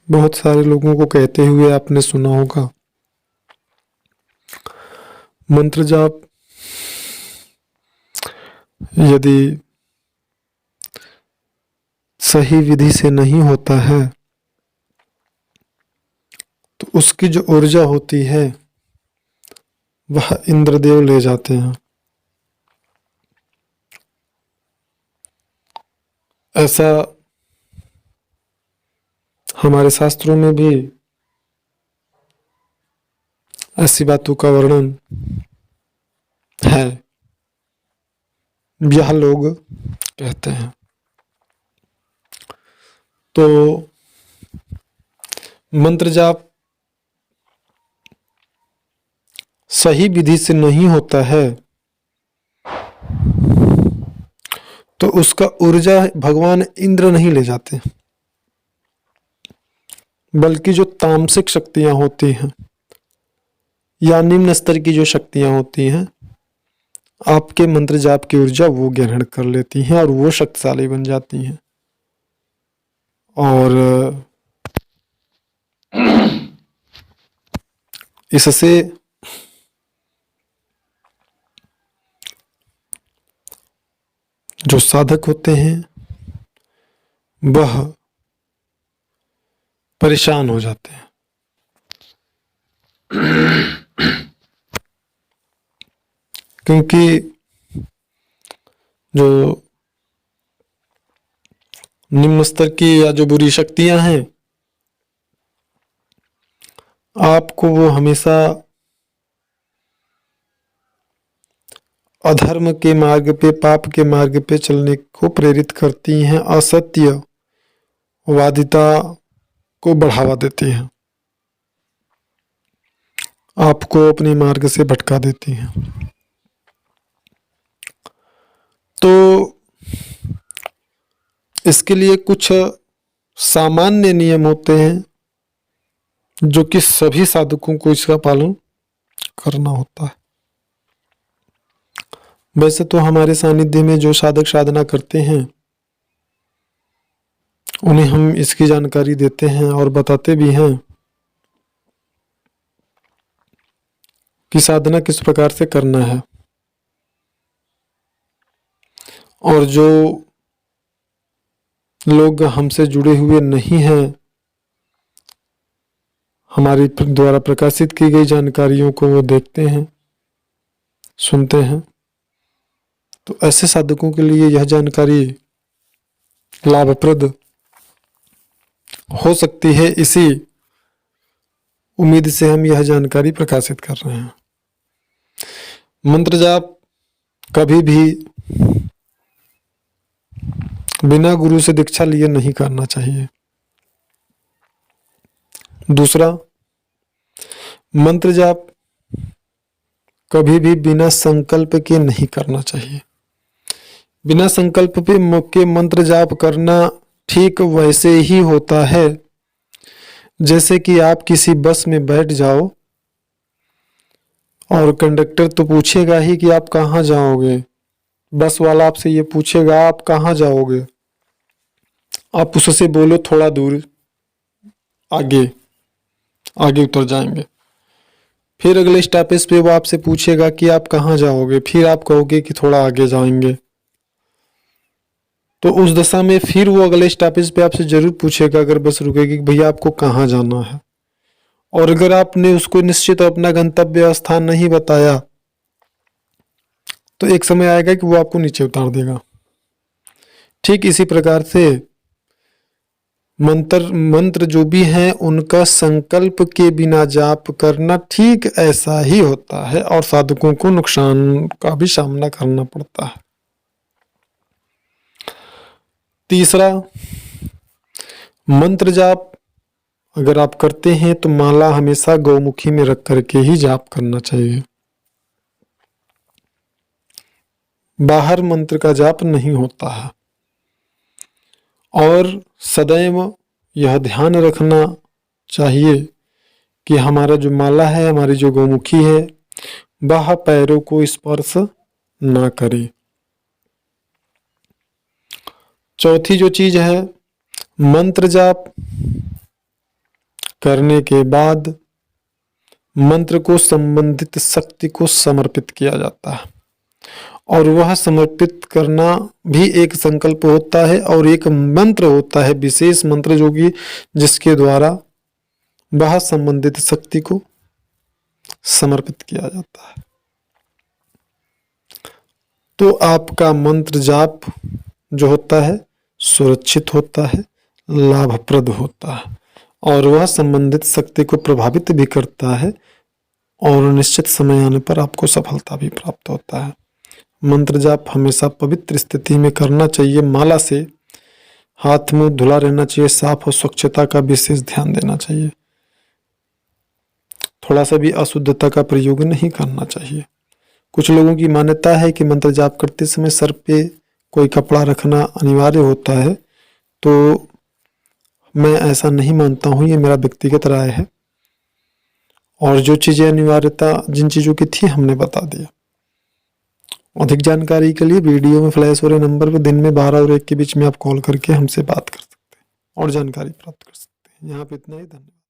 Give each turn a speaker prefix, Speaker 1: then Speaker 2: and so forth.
Speaker 1: बहुत सारे लोगों को कहते हुए आपने सुना होगा, मंत्र जाप यदि सही विधि से नहीं होता है तो उसकी जो ऊर्जा होती है वह इंद्रदेव ले जाते हैं। ऐसा हमारे शास्त्रों में भी ऐसी बातों का वर्णन है, यह लोग कहते हैं। तो मंत्र जाप सही विधि से नहीं होता है तो उसका ऊर्जा भगवान इंद्र नहीं ले जाते, बल्कि जो तामसिक शक्तियां होती हैं या निम्न स्तर की जो शक्तियां होती हैं, आपके मंत्र जाप की ऊर्जा वो ग्रहण कर लेती हैं और वो शक्तिशाली बन जाती हैं। और इससे जो साधक होते हैं वह परेशान हो जाते हैं। क्योंकि जो निम्न स्तर की या जो बुरी शक्तियां हैं, आपको वो हमेशा अधर्म के मार्ग पे, पाप के मार्ग पे चलने को प्रेरित करती हैं, असत्य वादिता को बढ़ावा देती हैं, आपको अपने मार्ग से भटका देती हैं। तो इसके लिए कुछ सामान्य नियम होते हैं जो कि सभी साधकों को इसका पालन करना होता है। वैसे तो हमारे सानिध्य में जो साधक साधना करते हैं उन्हें हम इसकी जानकारी देते हैं और बताते भी हैं कि साधना किस प्रकार से करना है। और जो लोग हमसे जुड़े हुए नहीं हैं, हमारी द्वारा प्रकाशित की गई जानकारियों को वो देखते हैं, सुनते हैं, तो ऐसे साधकों के लिए यह जानकारी लाभप्रद हो सकती है। इसी उम्मीद से हम यह जानकारी प्रकाशित कर रहे हैं। मंत्र जाप कभी भी बिना गुरु से दीक्षा लिए नहीं करना चाहिए। दूसरा, मंत्र जाप कभी भी बिना संकल्प के नहीं करना चाहिए। बिना संकल्प के मंत्र जाप करना ठीक वैसे ही होता है जैसे कि आप किसी बस में बैठ जाओ और कंडक्टर तो पूछेगा ही कि आप कहाँ जाओगे। बस वाला आपसे ये पूछेगा आप कहाँ जाओगे, आप उससे बोलो थोड़ा दूर आगे, आगे उतर जाएंगे। फिर अगले स्टॉपेज पे वो आपसे पूछेगा कि आप कहाँ जाओगे, फिर आप कहोगे कि थोड़ा आगे जाएंगे। तो उस दशा में फिर वो अगले स्टॉपेज पे आपसे जरूर पूछेगा अगर बस रुकेगी कि भैया आपको कहाँ जाना है। और अगर आपने उसको निश्चित अपना गंतव्य स्थान नहीं बताया तो एक समय आएगा कि वो आपको नीचे उतार देगा। ठीक इसी प्रकार से मंत्र जो भी हैं उनका संकल्प के बिना जाप करना ठीक ऐसा ही होता है और साधकों को नुकसान का भी सामना करना पड़ता है। तीसरा, मंत्र जाप अगर आप करते हैं तो माला हमेशा गौमुखी में रख करके ही जाप करना चाहिए। बाहर मंत्र का जाप नहीं होता है। और सदैव यह ध्यान रखना चाहिए कि हमारा जो माला है, हमारी जो गौमुखी है, वह पैरों को स्पर्श ना करे। चौथी जो चीज है, मंत्र जाप करने के बाद मंत्र को संबंधित शक्ति को समर्पित किया जाता है, और वह समर्पित करना भी एक संकल्प होता है और एक मंत्र होता है, विशेष मंत्र जो कि जिसके द्वारा वह संबंधित शक्ति को समर्पित किया जाता है। तो आपका मंत्र जाप जो होता है सुरक्षित होता है, लाभप्रद होता है, और वह संबंधित शक्ति को प्रभावित भी करता है, और निश्चित समय आने पर आपको सफलता भी प्राप्त होता है। मंत्र जाप हमेशा पवित्र स्थिति में करना चाहिए। माला से हाथ मुंह धुला रहना चाहिए, साफ और स्वच्छता का विशेष ध्यान देना चाहिए। थोड़ा सा भी अशुद्धता का प्रयोग नहीं करना चाहिए। कुछ लोगों की मान्यता है कि मंत्र जाप करते समय सर पे कोई कपड़ा रखना अनिवार्य होता है, तो मैं ऐसा नहीं मानता हूँ, ये मेरा व्यक्तिगत राय है। और जो चीज़ें अनिवार्यता जिन चीज़ों की थी हमने बता दिया। अधिक जानकारी के लिए वीडियो में फ्लैश हो रहे नंबर पर दिन में 12 और 1 के बीच में आप कॉल करके हमसे बात कर सकते हैं और जानकारी प्राप्त कर सकते हैं। यहाँ पे इतना ही, धन्यवाद।